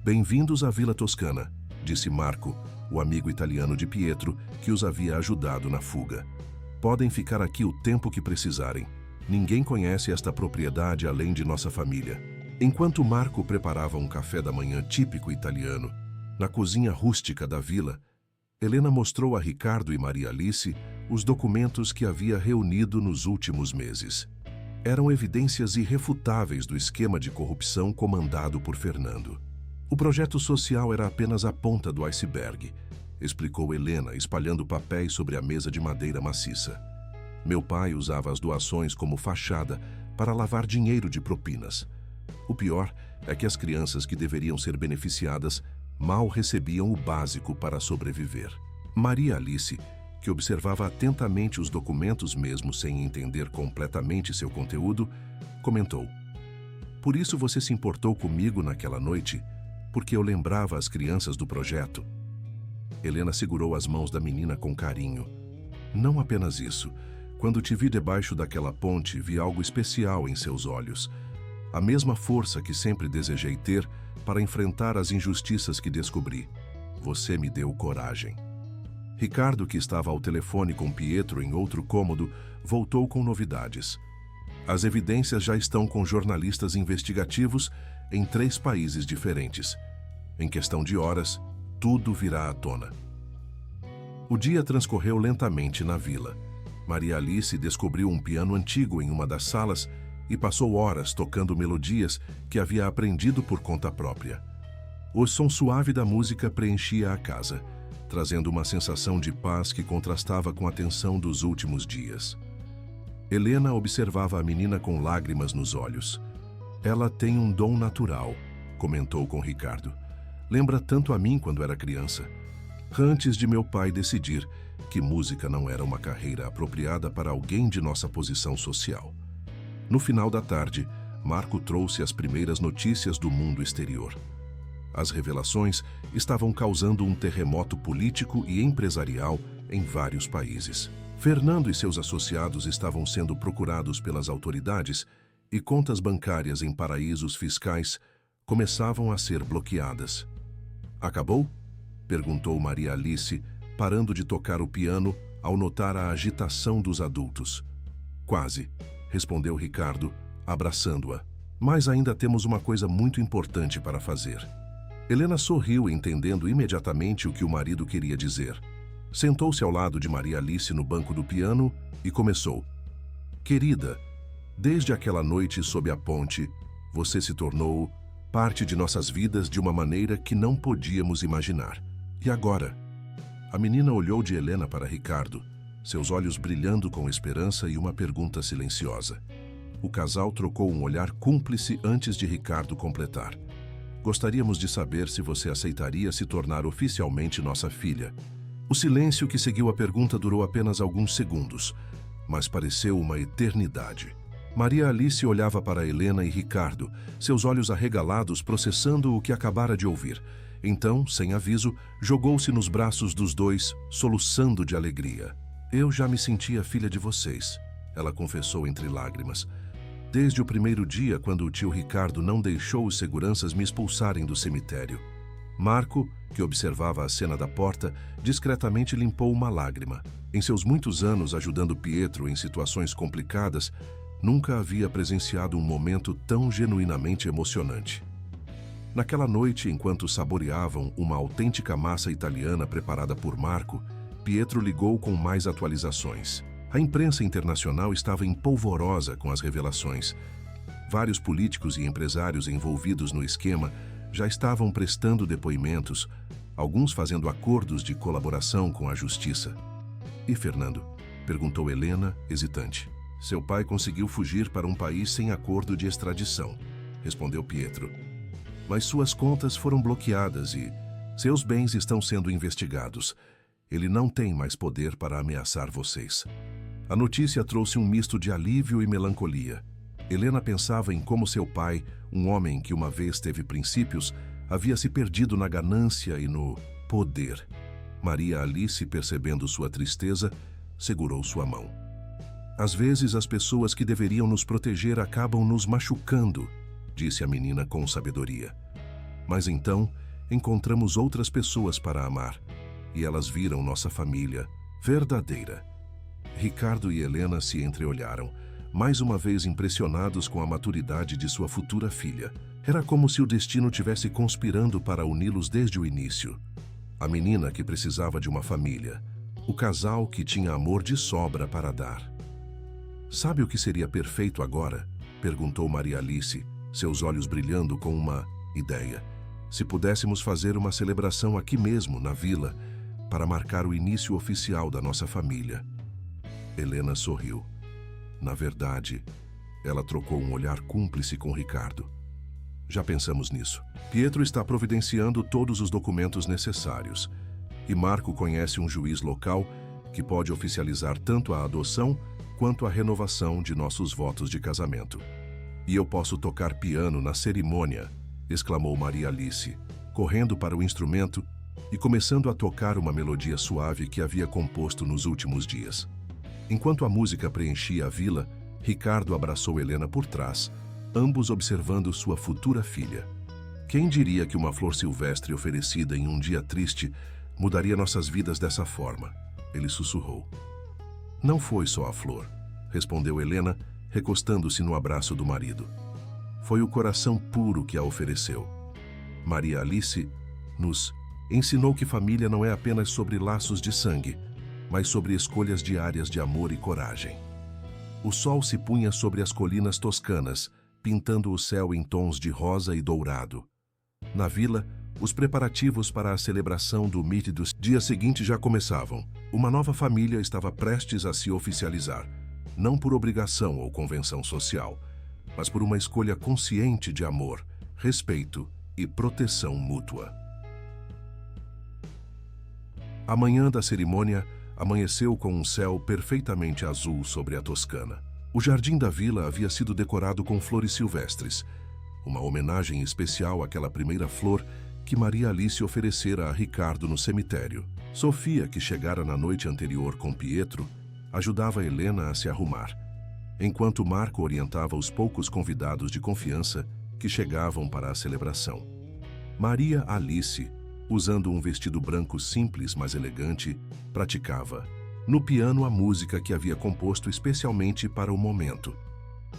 "Bem-vindos à Vila Toscana", disse Marco, o amigo italiano de Pietro, que os havia ajudado na fuga. "Podem ficar aqui o tempo que precisarem. Ninguém conhece esta propriedade além de nossa família." Enquanto Marco preparava um café da manhã típico italiano, na cozinha rústica da vila, Helena mostrou a Ricardo e Maria Alice os documentos que havia reunido nos últimos meses. Eram evidências irrefutáveis do esquema de corrupção comandado por Fernando. "O projeto social era apenas a ponta do iceberg", explicou Helena, espalhando papéis sobre a mesa de madeira maciça. "Meu pai usava as doações como fachada para lavar dinheiro de propinas. O pior é que as crianças que deveriam ser beneficiadas mal recebiam o básico para sobreviver." Maria Alice, que observava atentamente os documentos mesmo sem entender completamente seu conteúdo, comentou: "Por isso você se importou comigo naquela noite, porque eu lembrava as crianças do projeto." Helena segurou as mãos da menina com carinho. "Não apenas isso. Quando te vi debaixo daquela ponte, vi algo especial em seus olhos. A mesma força que sempre desejei ter para enfrentar as injustiças que descobri. Você me deu coragem." Ricardo, que estava ao telefone com Pietro em outro cômodo, voltou com novidades. "As evidências já estão com jornalistas investigativos em 3 países diferentes. Em questão de horas, tudo virá à tona." O dia transcorreu lentamente na vila. Maria Alice descobriu um piano antigo em uma das salas e passou horas tocando melodias que havia aprendido por conta própria. O som suave da música preenchia a casa, trazendo uma sensação de paz que contrastava com a tensão dos últimos dias. Helena observava a menina com lágrimas nos olhos. "Ela tem um dom natural", comentou com Ricardo. "Lembra tanto a mim quando era criança. Antes de meu pai decidir que música não era uma carreira apropriada para alguém de nossa posição social." No final da tarde, Marco trouxe as primeiras notícias do mundo exterior. As revelações estavam causando um terremoto político e empresarial em vários países. Fernando e seus associados estavam sendo procurados pelas autoridades e contas bancárias em paraísos fiscais começavam a ser bloqueadas. "Acabou?" perguntou Maria Alice, parando de tocar o piano ao notar a agitação dos adultos. "Quase", respondeu Ricardo, abraçando-a. "Mas ainda temos uma coisa muito importante para fazer." Helena sorriu, entendendo imediatamente o que o marido queria dizer. Sentou-se ao lado de Maria Alice no banco do piano e começou: "Querida, desde aquela noite sob a ponte, você se tornou parte de nossas vidas de uma maneira que não podíamos imaginar. E agora?" A menina olhou de Helena para Ricardo, seus olhos brilhando com esperança e uma pergunta silenciosa. O casal trocou um olhar cúmplice antes de Ricardo completar: "Gostaríamos de saber se você aceitaria se tornar oficialmente nossa filha." O silêncio que seguiu a pergunta durou apenas alguns segundos, mas pareceu uma eternidade. Maria Alice olhava para Helena e Ricardo, seus olhos arregalados processando o que acabara de ouvir. Então, sem aviso, jogou-se nos braços dos dois, soluçando de alegria. "Eu já me sentia filha de vocês", ela confessou entre lágrimas. "Desde o primeiro dia, quando o tio Ricardo não deixou os seguranças me expulsarem do cemitério." Marco, que observava a cena da porta, discretamente limpou uma lágrima. Em seus muitos anos ajudando Pietro em situações complicadas, nunca havia presenciado um momento tão genuinamente emocionante. Naquela noite, enquanto saboreavam uma autêntica massa italiana preparada por Marco, Pietro ligou com mais atualizações. A imprensa internacional estava empolvorosa com as revelações. Vários políticos e empresários envolvidos no esquema já estavam prestando depoimentos, alguns fazendo acordos de colaboração com a justiça. "E Fernando?", perguntou Helena, hesitante. "Seu pai conseguiu fugir para um país sem acordo de extradição", respondeu Pietro. "Mas suas contas foram bloqueadas e seus bens estão sendo investigados. Ele não tem mais poder para ameaçar vocês." A notícia trouxe um misto de alívio e melancolia. Helena pensava em como seu pai, um homem que uma vez teve princípios, havia se perdido na ganância e no poder. Maria Alice, percebendo sua tristeza, segurou sua mão. "Às vezes as pessoas que deveriam nos proteger acabam nos machucando", disse a menina com sabedoria. "Mas então encontramos outras pessoas para amar, e elas viram nossa família verdadeira." Ricardo e Helena se entreolharam, mais uma vez impressionados com a maturidade de sua futura filha. Era como se o destino tivesse conspirando para uni-los desde o início. A menina que precisava de uma família, o casal que tinha amor de sobra para dar. "Sabe o que seria perfeito agora?", perguntou Maria Alice, seus olhos brilhando com uma ideia. "Se pudéssemos fazer uma celebração aqui mesmo, na vila, para marcar o início oficial da nossa família." Helena sorriu. Na verdade, ela trocou um olhar cúmplice com Ricardo. "Já pensamos nisso. Pietro está providenciando todos os documentos necessários. E Marco conhece um juiz local que pode oficializar tanto a adoção quanto a renovação de nossos votos de casamento. E eu posso tocar piano na cerimônia", exclamou Maria Alice, correndo para o instrumento e começando a tocar uma melodia suave que havia composto nos últimos dias. Enquanto a música preenchia a vila, Ricardo abraçou Helena por trás, ambos observando sua futura filha. "Quem diria que uma flor silvestre oferecida em um dia triste mudaria nossas vidas dessa forma?", ele sussurrou. "Não foi só a flor", respondeu Helena, recostando-se no abraço do marido. "Foi o coração puro que a ofereceu. Maria Alice nos ensinou que família não é apenas sobre laços de sangue, mas sobre escolhas diárias de amor e coragem." O sol se punha sobre as colinas toscanas, pintando o céu em tons de rosa e dourado. Na vila, os preparativos para a celebração do mite do dia seguinte já começavam. Uma nova família estava prestes a se oficializar, não por obrigação ou convenção social, mas por uma escolha consciente de amor, respeito e proteção mútua. A manhã da cerimônia amanheceu com um céu perfeitamente azul sobre a Toscana. O jardim da vila havia sido decorado com flores silvestres, uma homenagem especial àquela primeira flor que Maria Alice oferecera a Ricardo no cemitério. Sofia, que chegara na noite anterior com Pietro, ajudava Helena a se arrumar, enquanto Marco orientava os poucos convidados de confiança que chegavam para a celebração. Maria Alice, usando um vestido branco simples, mas elegante, praticava no piano a música que havia composto especialmente para o momento.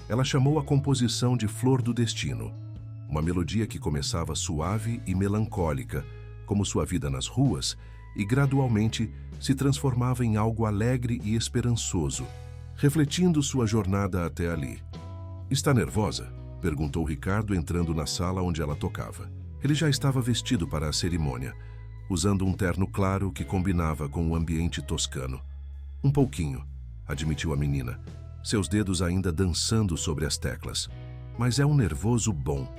Ela chamou a composição de Flor do Destino, uma melodia que começava suave e melancólica, como sua vida nas ruas, e gradualmente se transformava em algo alegre e esperançoso, refletindo sua jornada até ali. "Está nervosa?", perguntou Ricardo entrando na sala onde ela tocava. Ele já estava vestido para a cerimônia, usando um terno claro que combinava com o ambiente toscano. "Um pouquinho", admitiu a menina, seus dedos ainda dançando sobre as teclas. "Mas é um nervoso bom,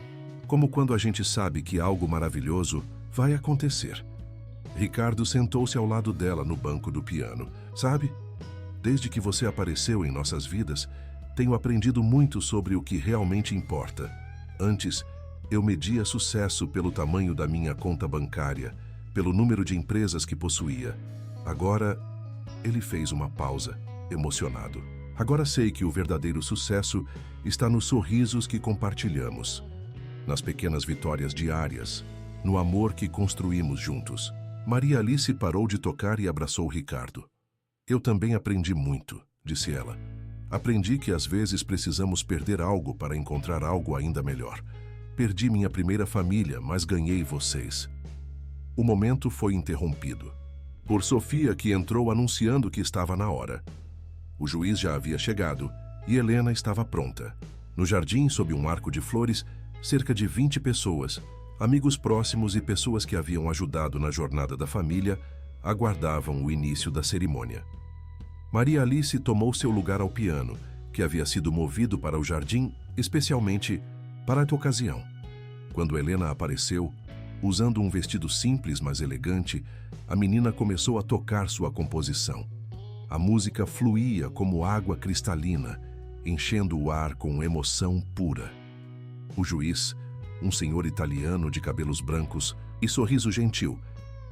como quando a gente sabe que algo maravilhoso vai acontecer." Ricardo sentou-se ao lado dela no banco do piano. "Sabe, desde que você apareceu em nossas vidas, tenho aprendido muito sobre o que realmente importa. Antes, eu media sucesso pelo tamanho da minha conta bancária, pelo número de empresas que possuía. Agora, ele fez uma pausa, emocionado. Agora sei que o verdadeiro sucesso está nos sorrisos que compartilhamos, nas pequenas vitórias diárias, no amor que construímos juntos." Maria Alice parou de tocar e abraçou Ricardo. "Eu também aprendi muito", disse ela. "Aprendi que às vezes precisamos perder algo para encontrar algo ainda melhor. perdi minha primeira família, mas ganhei vocês." O momento foi interrompido por Sofia, que entrou anunciando que estava na hora. O juiz já havia chegado e Helena estava pronta. No jardim, sob um arco de flores, cerca de 20 pessoas, amigos próximos e pessoas que haviam ajudado na jornada da família, aguardavam o início da cerimônia. Maria Alice tomou seu lugar ao piano, que havia sido movido para o jardim especialmente para a ocasião. Quando Helena apareceu, usando um vestido simples mas elegante, a menina começou a tocar sua composição. A música fluía como água cristalina, enchendo o ar com emoção pura. O juiz, um senhor italiano de cabelos brancos e sorriso gentil,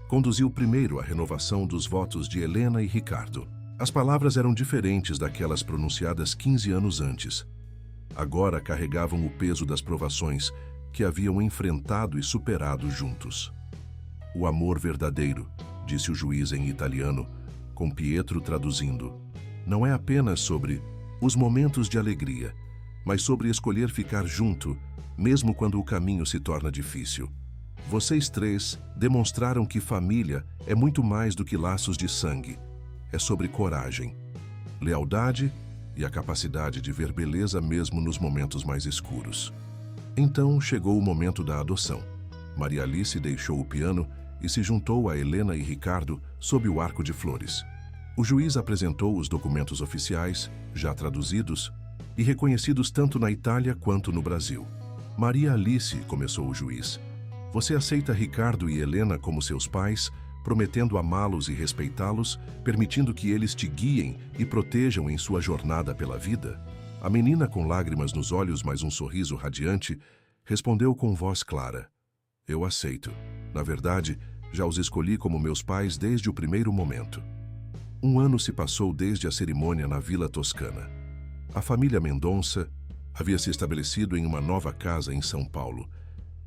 conduziu primeiro a renovação dos votos de Helena e Ricardo. As palavras eram diferentes daquelas pronunciadas 15 anos antes. Agora carregavam o peso das provações que haviam enfrentado e superado juntos. "O amor verdadeiro", disse o juiz em italiano, com Pietro traduzindo, "não é apenas sobre os momentos de alegria, mas sobre escolher ficar junto, mesmo quando o caminho se torna difícil. Vocês três demonstraram que família é muito mais do que laços de sangue. É sobre coragem, lealdade e a capacidade de ver beleza mesmo nos momentos mais escuros." Então chegou o momento da adoção. Maria Alice deixou o piano e se juntou a Helena e Ricardo sob o arco de flores. O juiz apresentou os documentos oficiais, já traduzidos e reconhecidos tanto na Itália quanto no Brasil. "Maria Alice", começou o juiz, "você aceita Ricardo e Helena como seus pais, prometendo amá-los e respeitá-los, permitindo que eles te guiem e protejam em sua jornada pela vida?" A menina, com lágrimas nos olhos, mas um sorriso radiante, respondeu com voz clara, "Eu aceito. Na verdade, já os escolhi como meus pais desde o primeiro momento." 1 ano se passou desde a cerimônia na Vila Toscana. A família Mendonça havia se estabelecido em uma nova casa em São Paulo,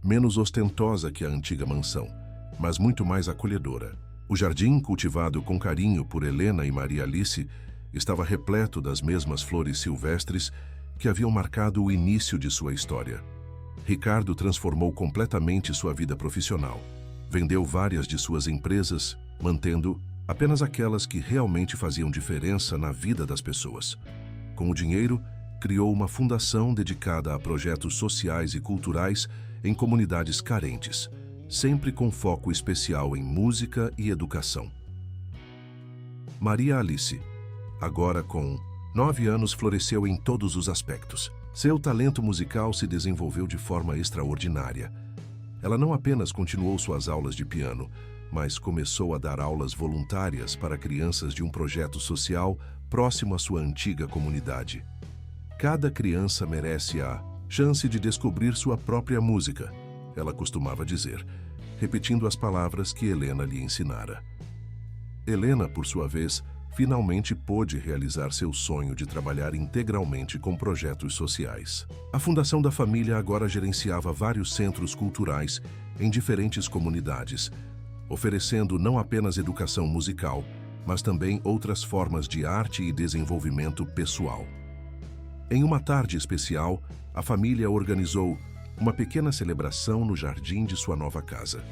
menos ostentosa que a antiga mansão, mas muito mais acolhedora. O jardim, cultivado com carinho por Helena e Maria Alice, estava repleto das mesmas flores silvestres que haviam marcado o início de sua história. Ricardo transformou completamente sua vida profissional. Vendeu várias de suas empresas, mantendo apenas aquelas que realmente faziam diferença na vida das pessoas. Com o dinheiro, criou uma fundação dedicada a projetos sociais e culturais em comunidades carentes, sempre com foco especial em música e educação. Maria Alice, agora com 9 anos, floresceu em todos os aspectos. Seu talento musical se desenvolveu de forma extraordinária. Ela não apenas continuou suas aulas de piano, mas começou a dar aulas voluntárias para crianças de um projeto social próximo à sua antiga comunidade. "Cada criança merece a chance de descobrir sua própria música", ela costumava dizer, repetindo as palavras que Helena lhe ensinara. Helena, por sua vez, finalmente pôde realizar seu sonho de trabalhar integralmente com projetos sociais. A Fundação da Família agora gerenciava vários centros culturais em diferentes comunidades, oferecendo não apenas educação musical, mas também outras formas de arte e desenvolvimento pessoal. Em uma tarde especial, a família organizou uma pequena celebração no jardim de sua nova casa.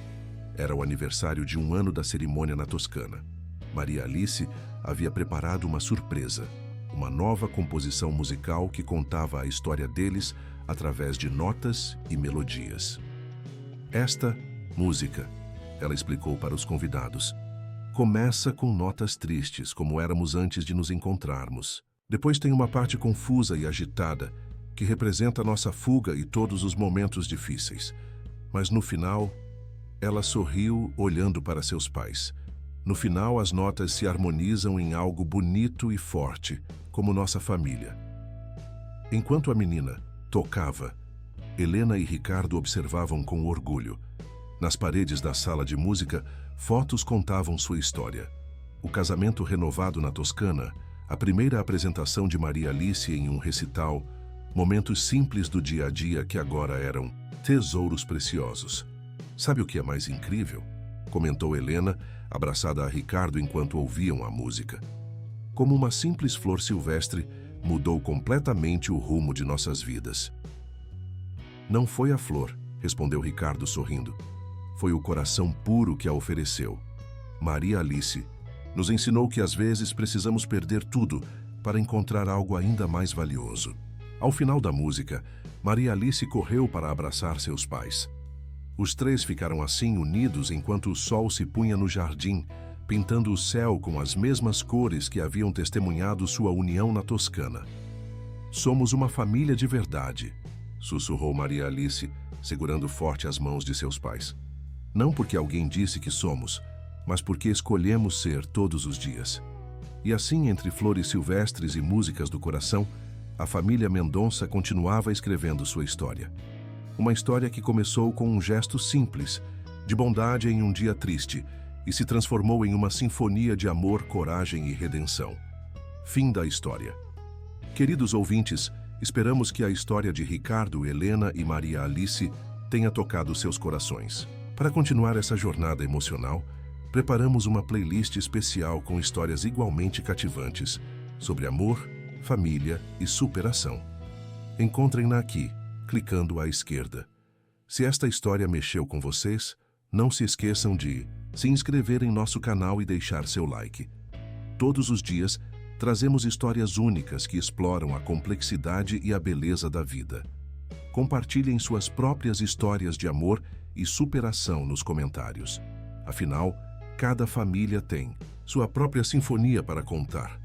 Era o aniversário de 1 ano da cerimônia na Toscana. Maria Alice havia preparado uma surpresa, uma nova composição musical que contava a história deles através de notas e melodias. "Esta música", ela explicou para os convidados, "começa com notas tristes, como éramos antes de nos encontrarmos. Depois tem uma parte confusa e agitada, que representa nossa fuga e todos os momentos difíceis. Mas no final, ela sorriu olhando para seus pais. No final, as notas se harmonizam em algo bonito e forte, como nossa família." Enquanto a menina tocava, Helena e Ricardo observavam com orgulho. Nas paredes da sala de música, fotos contavam sua história. O casamento renovado na Toscana, a primeira apresentação de Maria Alice em um recital, momentos simples do dia a dia que agora eram tesouros preciosos. "Sabe o que é mais incrível?", comentou Helena, abraçada a Ricardo enquanto ouviam a música. "Como uma simples flor silvestre, mudou completamente o rumo de nossas vidas." Não foi a flor, respondeu Ricardo sorrindo. Foi o coração puro que a ofereceu. Maria Alice nos ensinou que às vezes precisamos perder tudo para encontrar algo ainda mais valioso. Ao final da música, Maria Alice correu para abraçar seus pais. Os três ficaram assim unidos enquanto o sol se punha no jardim, pintando o céu com as mesmas cores que haviam testemunhado sua união na Toscana. Somos uma família de verdade, sussurrou Maria Alice, segurando forte as mãos de seus pais. Não porque alguém disse que somos, mas porque escolhemos ser todos os dias. E assim, entre flores silvestres e músicas do coração, a família Mendonça continuava escrevendo sua história. Uma história que começou com um gesto simples, de bondade em um dia triste, e se transformou em uma sinfonia de amor, coragem e redenção. Fim da história. Queridos ouvintes, esperamos que a história de Ricardo, Helena e Maria Alice tenha tocado seus corações. Para continuar essa jornada emocional, preparamos uma playlist especial com histórias igualmente cativantes sobre amor, família e superação. Encontrem-na aqui, clicando à esquerda. Se esta história mexeu com vocês, não se esqueçam de se inscrever em nosso canal e deixar seu like. Todos os dias, trazemos histórias únicas que exploram a complexidade e a beleza da vida. Compartilhem suas próprias histórias de amor e superação nos comentários. Afinal, cada família tem sua própria sinfonia para contar.